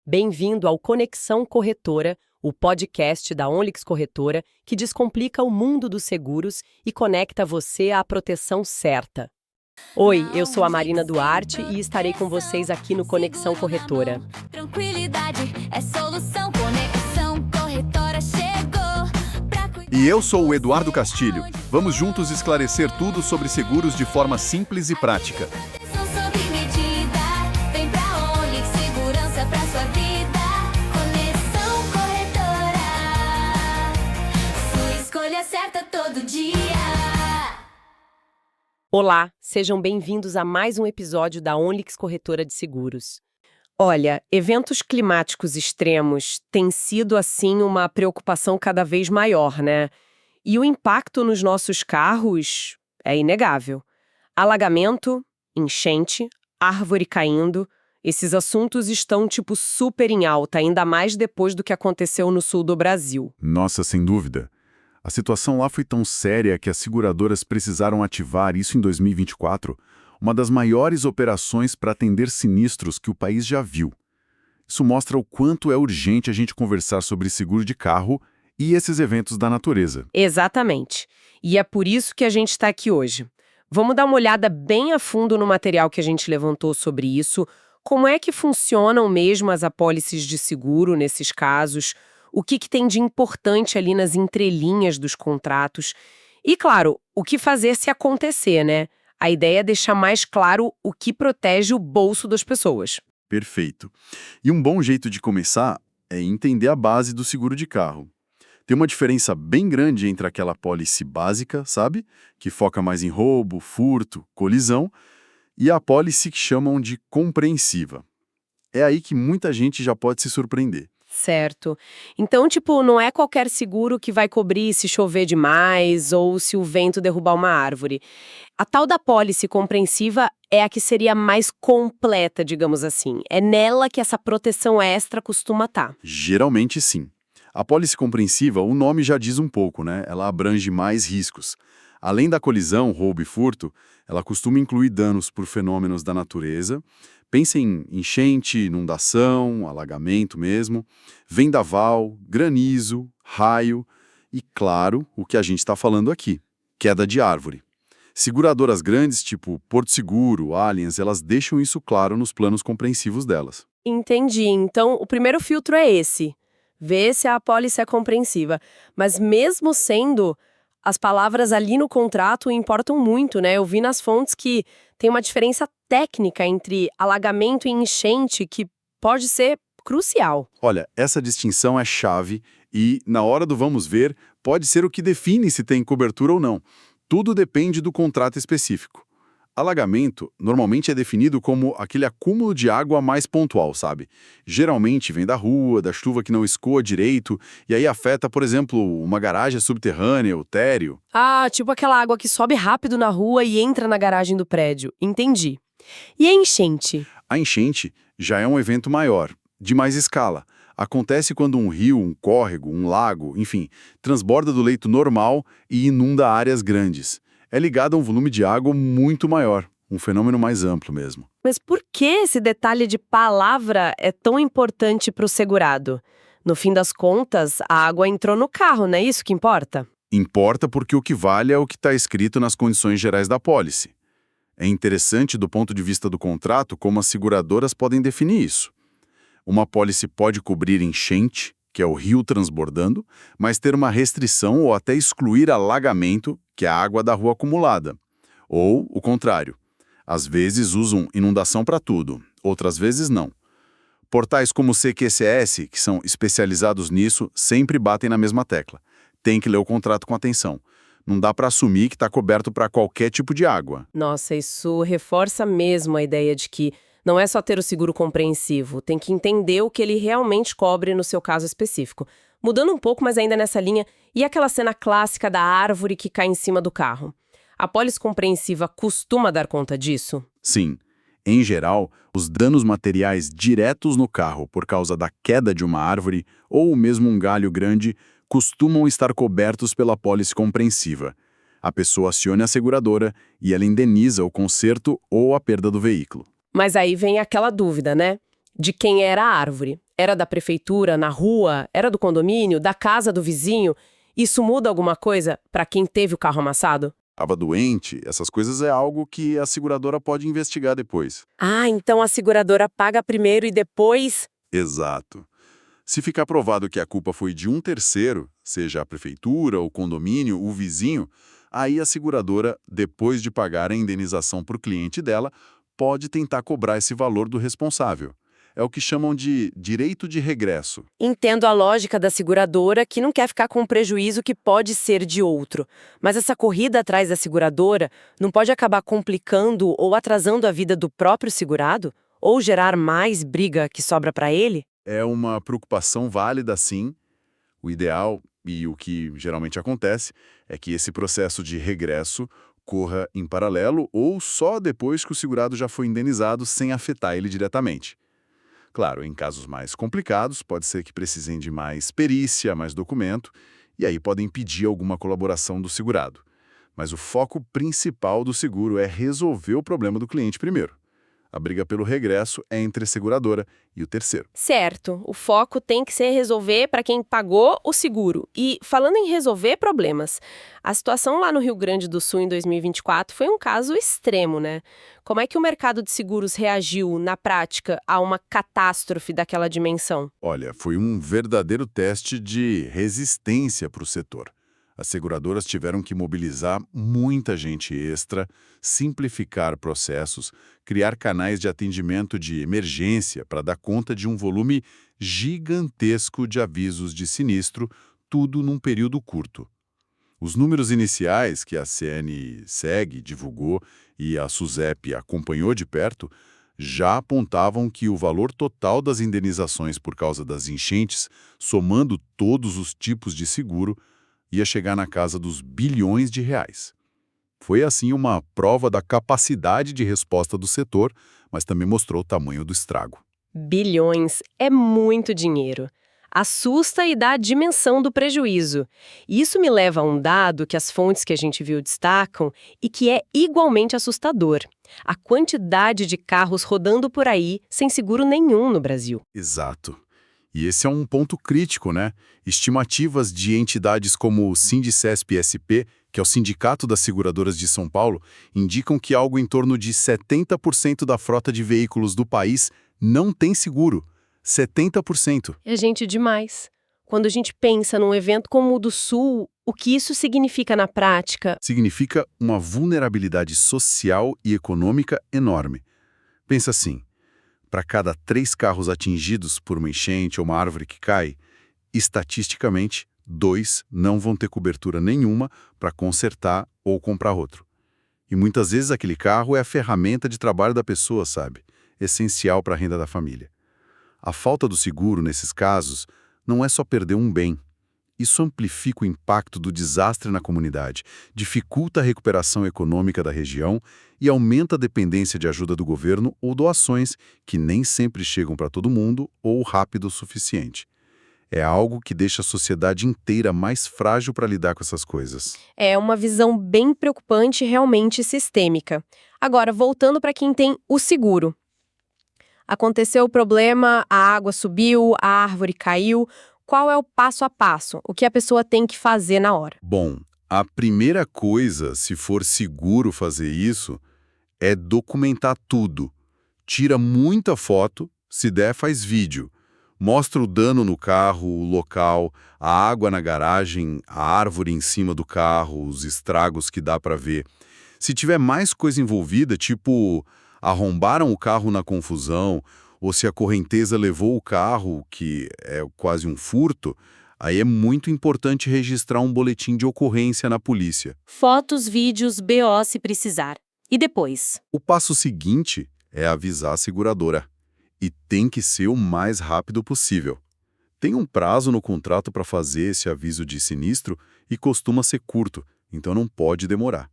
Bem-vindo ao Conexão Corretora, o podcast da Onlix Corretora que descomplica o mundo dos seguros e conecta você à proteção certa. Oi, eu sou a Marina Duarte e estarei com vocês aqui no Conexão Corretora. Tranquilidade é solução, Conexão Corretora chegou. E eu sou o Eduardo Castilho. Vamos juntos esclarecer tudo sobre seguros de forma simples e prática. Proteção sob medida, vem pra Onlix, segurança pra sua vida. Conexão Corretora, sua escolha certa todo dia. Olá, sejam bem-vindos a mais um episódio da Onlix Corretora de Seguros. Olha, eventos climáticos extremos têm sido, assim, uma preocupação cada vez maior, né? E o impacto nos nossos carros é inegável. Alagamento, enchente, árvore caindo, esses assuntos estão, super em alta, ainda mais depois do que aconteceu no sul do Brasil. Nossa, sem dúvida. A situação lá foi tão séria que as seguradoras precisaram ativar isso em 2024, uma das maiores operações para atender sinistros que o país já viu. Isso mostra o quanto é urgente a gente conversar sobre seguro de carro e esses eventos da natureza. Exatamente. E é por isso que a gente está aqui hoje. Vamos dar uma olhada bem a fundo no material que a gente levantou sobre isso, como é que funcionam mesmo as apólices de seguro nesses casos, o que tem de importante ali nas entrelinhas dos contratos e, claro, o que fazer se acontecer, né? A ideia é deixar mais claro o que protege o bolso das pessoas. Perfeito. E um bom jeito de começar é entender a base do seguro de carro. Tem uma diferença bem grande entre aquela apólice básica, sabe? Que foca mais em roubo, furto, colisão, e a apólice que chamam de compreensiva. É aí que muita gente já pode se surpreender. Certo. Então, não é qualquer seguro que vai cobrir se chover demais ou se o vento derrubar uma árvore. A tal da apólice compreensiva é a que seria mais completa, digamos assim. É nela que essa proteção extra costuma estar. Geralmente sim. A apólice compreensiva, o nome já diz um pouco, né? Ela abrange mais riscos. Além da colisão, roubo e furto, ela costuma incluir danos por fenômenos da natureza. Pense em enchente, inundação, alagamento mesmo, vendaval, granizo, raio e, claro, o que a gente está falando aqui, queda de árvore. Seguradoras grandes, tipo Porto Seguro, Allianz, elas deixam isso claro nos planos compreensivos delas. Entendi. Então, o primeiro filtro é esse. Ver se a apólice é compreensiva. Mas mesmo sendo, as palavras ali no contrato importam muito, né? Eu vi nas fontes que tem uma diferença técnica entre alagamento e enchente que pode ser crucial. Olha, essa distinção é chave e, na hora do vamos ver, pode ser o que define se tem cobertura ou não. Tudo depende do contrato específico. Alagamento normalmente é definido como aquele acúmulo de água mais pontual, sabe? Geralmente vem da rua, da chuva que não escoa direito, e aí afeta, por exemplo, uma garagem subterrânea, o térreo. Ah, tipo aquela água que sobe rápido na rua e entra na garagem do prédio. Entendi. E a enchente? A enchente já é um evento maior, de mais escala. Acontece quando um rio, um córrego, um lago, enfim, transborda do leito normal e inunda áreas grandes. É ligado a um volume de água muito maior, um fenômeno mais amplo mesmo. Mas por que esse detalhe de palavra é tão importante para o segurado? No fim das contas, a água entrou no carro, não é isso que importa? Importa porque o que vale é o que está escrito nas condições gerais da apólice. É interessante do ponto de vista do contrato como as seguradoras podem definir isso. Uma apólice pode cobrir enchente, que é o rio transbordando, mas ter uma restrição ou até excluir alagamento, que é a água da rua acumulada. Ou o contrário. Às vezes usam inundação para tudo, outras vezes não. Portais como o CQCS, que são especializados nisso, sempre batem na mesma tecla. Tem que ler o contrato com atenção. Não dá para assumir que está coberto para qualquer tipo de água. Nossa, isso reforça mesmo a ideia de que não é só ter o seguro compreensivo, tem que entender o que ele realmente cobre no seu caso específico. Mudando um pouco, mas ainda nessa linha, e aquela cena clássica da árvore que cai em cima do carro? A apólice compreensiva costuma dar conta disso? Sim. Em geral, os danos materiais diretos no carro por causa da queda de uma árvore ou mesmo um galho grande costumam estar cobertos pela apólice compreensiva. A pessoa aciona a seguradora e ela indeniza o conserto ou a perda do veículo. Mas aí vem aquela dúvida, né? De quem era a árvore. Era da prefeitura, na rua, era do condomínio, da casa do vizinho? Isso muda alguma coisa para quem teve o carro amassado? Estava doente, essas coisas é algo que a seguradora pode investigar depois. Ah, então a seguradora paga primeiro e depois... Exato. Se ficar provado que a culpa foi de um terceiro, seja a prefeitura, o condomínio, o vizinho, aí a seguradora, depois de pagar a indenização para o cliente dela, pode tentar cobrar esse valor do responsável. É o que chamam de direito de regresso. Entendo a lógica da seguradora, que não quer ficar com um prejuízo que pode ser de outro. Mas essa corrida atrás da seguradora não pode acabar complicando ou atrasando a vida do próprio segurado? Ou gerar mais briga que sobra para ele? É uma preocupação válida, sim. O ideal, e o que geralmente acontece, é que esse processo de regresso corra em paralelo ou só depois que o segurado já foi indenizado sem afetar ele diretamente. Claro, em casos mais complicados, pode ser que precisem de mais perícia, mais documento, e aí podem pedir alguma colaboração do segurado. Mas o foco principal do seguro é resolver o problema do cliente primeiro. A briga pelo regresso é entre a seguradora e o terceiro. Certo, o foco tem que ser resolver para quem pagou o seguro. E falando em resolver problemas, a situação lá no Rio Grande do Sul em 2024 foi um caso extremo, né? Como é que o mercado de seguros reagiu, na prática, a uma catástrofe daquela dimensão? Olha, foi um verdadeiro teste de resistência para o setor. As seguradoras tiveram que mobilizar muita gente extra, simplificar processos, criar canais de atendimento de emergência para dar conta de um volume gigantesco de avisos de sinistro, tudo num período curto. Os números iniciais que a CNSEG divulgou e a SUSEP acompanhou de perto já apontavam que o valor total das indenizações por causa das enchentes, somando todos os tipos de seguro, ia chegar na casa dos bilhões de reais. Foi assim uma prova da capacidade de resposta do setor, mas também mostrou o tamanho do estrago. Bilhões é muito dinheiro. Assusta e dá a dimensão do prejuízo. E isso me leva a um dado que as fontes que a gente viu destacam e que é igualmente assustador. A quantidade de carros rodando por aí sem seguro nenhum no Brasil. Exato. E esse é um ponto crítico, né? Estimativas de entidades como o Sindicesp-SP, que é o Sindicato das Seguradoras de São Paulo, indicam que algo em torno de 70% da frota de veículos do país não tem seguro. 70%. É gente demais. Quando a gente pensa num evento como o do Sul, o que isso significa na prática? Significa uma vulnerabilidade social e econômica enorme. Pensa assim. Para cada 3 carros atingidos por uma enchente ou uma árvore que cai, estatisticamente, 2 não vão ter cobertura nenhuma para consertar ou comprar outro. E muitas vezes aquele carro é a ferramenta de trabalho da pessoa, sabe? Essencial para a renda da família. A falta do seguro, nesses casos, não é só perder um bem. Isso amplifica o impacto do desastre na comunidade, dificulta a recuperação econômica da região e aumenta a dependência de ajuda do governo ou doações que nem sempre chegam para todo mundo ou rápido o suficiente. É algo que deixa a sociedade inteira mais frágil para lidar com essas coisas. É uma visão bem preocupante e realmente sistêmica. Agora, voltando para quem tem o seguro. Aconteceu o problema, a água subiu, a árvore caiu. Qual é o passo a passo? O que a pessoa tem que fazer na hora? Bom, a primeira coisa, se for seguro fazer isso, é documentar tudo. Tira muita foto, se der faz vídeo. Mostra o dano no carro, o local, a água na garagem, a árvore em cima do carro, os estragos que dá para ver. Se tiver mais coisa envolvida, tipo arrombaram o carro na confusão, ou se a correnteza levou o carro, que é quase um furto, aí é muito importante registrar um boletim de ocorrência na polícia. Fotos, vídeos, BO se precisar. E depois? O passo seguinte é avisar a seguradora. E tem que ser o mais rápido possível. Tem um prazo no contrato para fazer esse aviso de sinistro e costuma ser curto, então não pode demorar.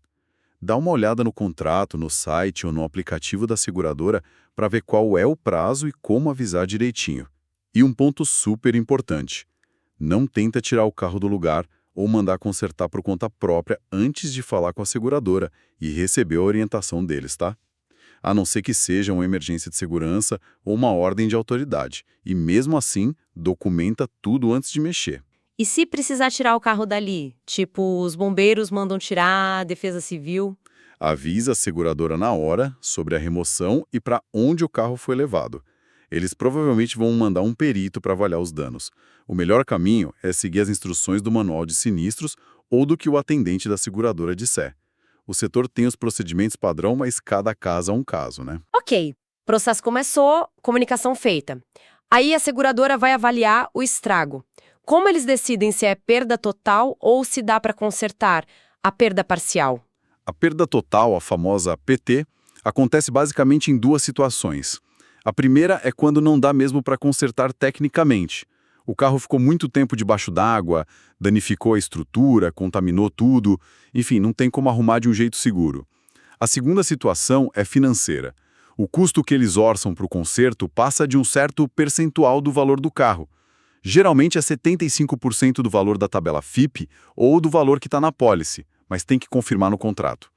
Dá uma olhada no contrato, no site ou no aplicativo da seguradora para ver qual é o prazo e como avisar direitinho. E um ponto super importante: não tenta tirar o carro do lugar ou mandar consertar por conta própria antes de falar com a seguradora e receber a orientação deles, tá? a não ser que seja uma emergência de segurança ou uma ordem de autoridade. E mesmo assim, documenta tudo antes de mexer. E se precisar tirar o carro dali? Tipo, os bombeiros mandam tirar, a Defesa Civil? Avisa a seguradora na hora sobre a remoção e para onde o carro foi levado. Eles provavelmente vão mandar um perito para avaliar os danos. O melhor caminho é seguir as instruções do manual de sinistros ou do que o atendente da seguradora disser. O setor tem os procedimentos padrão, mas cada caso é um caso, né? Ok, processo começou, comunicação feita. Aí a seguradora vai avaliar o estrago. Como eles decidem se é perda total ou se dá para consertar a perda parcial? A perda total, a famosa PT, acontece basicamente em duas situações. A primeira é quando não dá mesmo para consertar tecnicamente. O carro ficou muito tempo debaixo d'água, danificou a estrutura, contaminou tudo, enfim, não tem como arrumar de um jeito seguro. A segunda situação é financeira. O custo que eles orçam para o conserto passa de um certo percentual do valor do carro. Geralmente é 75% do valor da tabela FIPE ou do valor que está na pólice, mas tem que confirmar no contrato.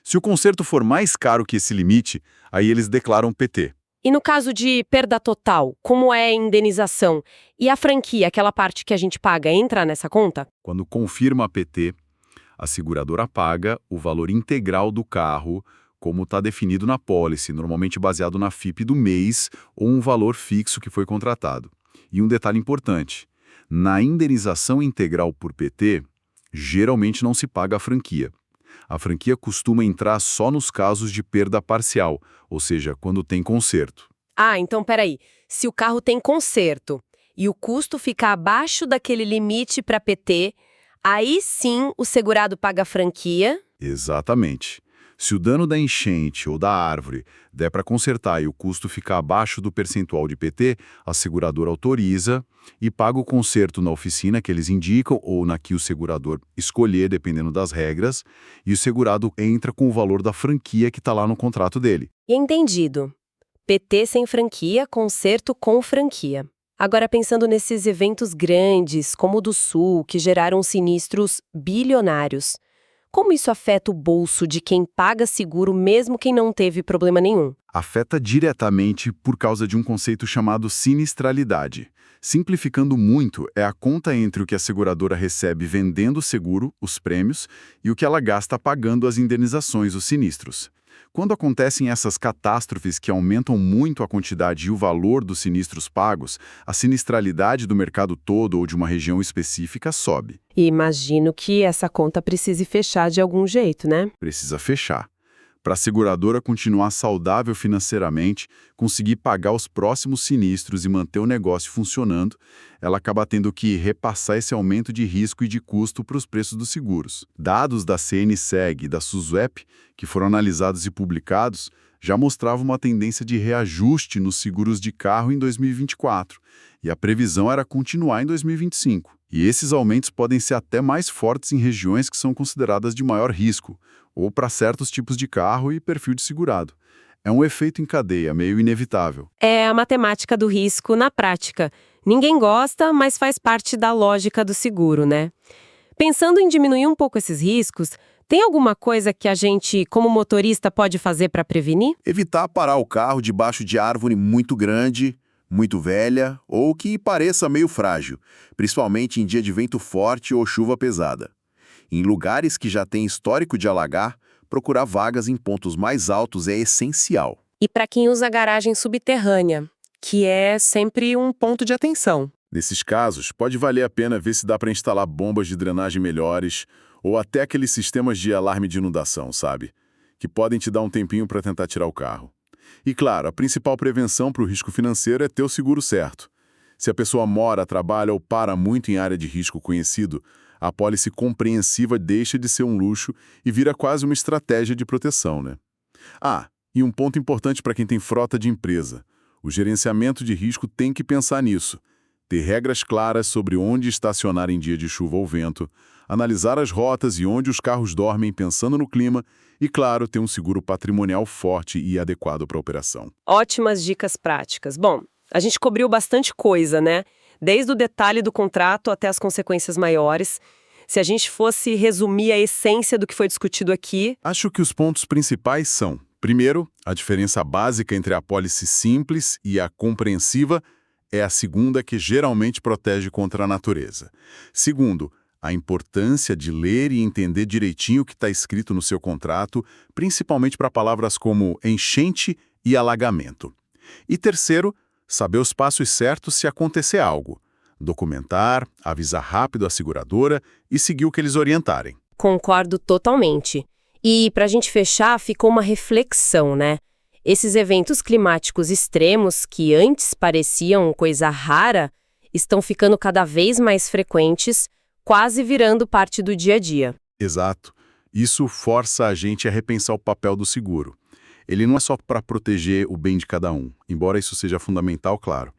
Se o conserto for mais caro que esse limite, aí eles declaram PT. E no caso de perda total, como é a indenização? E a franquia, aquela parte que a gente paga, entra nessa conta? Quando confirma a PT, a seguradora paga o valor integral do carro, como está definido na pólice, normalmente baseado na FIPE do mês ou um valor fixo que foi contratado. E um detalhe importante, na indenização integral por PT, geralmente não se paga a franquia. A franquia costuma entrar só nos casos de perda parcial, ou seja, quando tem conserto. Ah, então peraí. Se o carro tem conserto e o custo fica abaixo daquele limite para PT, aí sim o segurado paga a franquia? Exatamente. Se o dano da enchente ou da árvore der para consertar e o custo ficar abaixo do percentual de PT, a seguradora autoriza e paga o conserto na oficina que eles indicam ou na que o segurador escolher, dependendo das regras, e o segurado entra com o valor da franquia que está lá no contrato dele. Entendido. PT sem franquia, conserto com franquia. Agora pensando nesses eventos grandes, como o do Sul, que geraram sinistros bilionários. Como isso afeta o bolso de quem paga seguro mesmo quem não teve problema nenhum? Afeta diretamente por causa de um conceito chamado sinistralidade. Simplificando muito, é a conta entre o que a seguradora recebe vendendo o seguro, os prêmios, e o que ela gasta pagando as indenizações, os sinistros. Quando acontecem essas catástrofes que aumentam muito a quantidade e o valor dos sinistros pagos, a sinistralidade do mercado todo ou de uma região específica sobe. E imagino que essa conta precise fechar de algum jeito, né? Precisa fechar. Para a seguradora continuar saudável financeiramente, conseguir pagar os próximos sinistros e manter o negócio funcionando, ela acaba tendo que repassar esse aumento de risco e de custo para os preços dos seguros. Dados da CNSEG e da SUSEP, que foram analisados e publicados, já mostravam uma tendência de reajuste nos seguros de carro em 2024, e a previsão era continuar em 2025. E esses aumentos podem ser até mais fortes em regiões que são consideradas de maior risco, ou para certos tipos de carro e perfil de segurado. É um efeito em cadeia, meio inevitável. É a matemática do risco na prática. Ninguém gosta, mas faz parte da lógica do seguro, né? Pensando em diminuir um pouco esses riscos, tem alguma coisa que a gente, como motorista, pode fazer para prevenir? Evitar parar o carro debaixo de árvore muito grande, muito velha ou que pareça meio frágil, principalmente em dia de vento forte ou chuva pesada. Em lugares que já têm histórico de alagar, procurar vagas em pontos mais altos é essencial. E para quem usa garagem subterrânea, que é sempre um ponto de atenção. Nesses casos, pode valer a pena ver se dá para instalar bombas de drenagem melhores ou até aqueles sistemas de alarme de inundação, sabe? Que podem te dar um tempinho para tentar tirar o carro. E claro, a principal prevenção para o risco financeiro é ter o seguro certo. Se a pessoa mora, trabalha ou para muito em área de risco conhecido, a apólice compreensiva deixa de ser um luxo e vira quase uma estratégia de proteção, né? Ah, e um ponto importante para quem tem frota de empresa. O gerenciamento de risco tem que pensar nisso. Ter regras claras sobre onde estacionar em dia de chuva ou vento, analisar as rotas e onde os carros dormem pensando no clima e, claro, ter um seguro patrimonial forte e adequado para a operação. Ótimas dicas práticas. Bom, a gente cobriu bastante coisa, né? Desde o detalhe do contrato até as consequências maiores. Se a gente fosse resumir a essência do que foi discutido aqui... Acho que os pontos principais são: Primeiro, a diferença básica entre a apólice simples e a compreensiva é a segunda, que geralmente protege contra a natureza. Segundo, a importância de ler e entender direitinho o que está escrito no seu contrato, principalmente para palavras como enchente e alagamento. E terceiro, saber os passos certos se acontecer algo. Documentar, avisar rápido a seguradora e seguir o que eles orientarem. Concordo totalmente. E para a gente fechar, ficou uma reflexão, né? Esses eventos climáticos extremos, que antes pareciam coisa rara, estão ficando cada vez mais frequentes, quase virando parte do dia a dia. Exato. Isso força a gente a repensar o papel do seguro. Ele não é só para proteger o bem de cada um, embora isso seja fundamental, claro.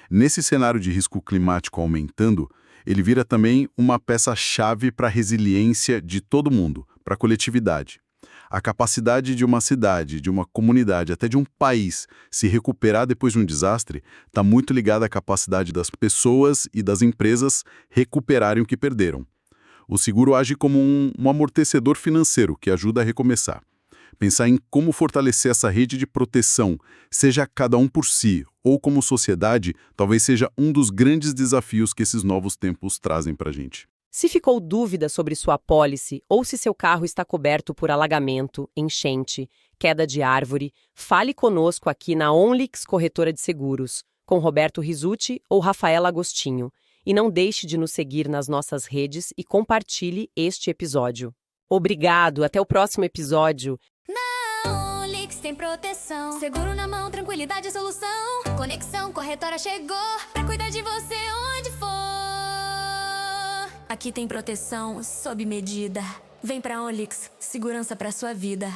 Nesse cenário de risco climático aumentando, ele vira também uma peça-chave para a resiliência de todo mundo, para a coletividade. A capacidade de uma cidade, de uma comunidade, até de um país se recuperar depois de um desastre está muito ligada à capacidade das pessoas e das empresas recuperarem o que perderam. O seguro age como um amortecedor financeiro que ajuda a recomeçar. Pensar em como fortalecer essa rede de proteção, seja cada um por si ou como sociedade, talvez seja um dos grandes desafios que esses novos tempos trazem para a gente. Se ficou dúvida sobre sua apólice ou se seu carro está coberto por alagamento, enchente, queda de árvore, fale conosco aqui na Onlix Corretora de Seguros, com Roberto Rizzuti ou Rafaela Agostinho. E não deixe de nos seguir nas nossas redes e compartilhe este episódio. Obrigado, até o próximo episódio. Na Onlix tem proteção, seguro na mão, tranquilidade é solução. Conexão Corretora chegou pra cuidar de você onde for. Aqui tem proteção sob medida. Vem pra Onlix, segurança pra sua vida.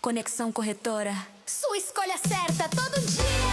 Conexão Corretora, sua escolha certa todo dia.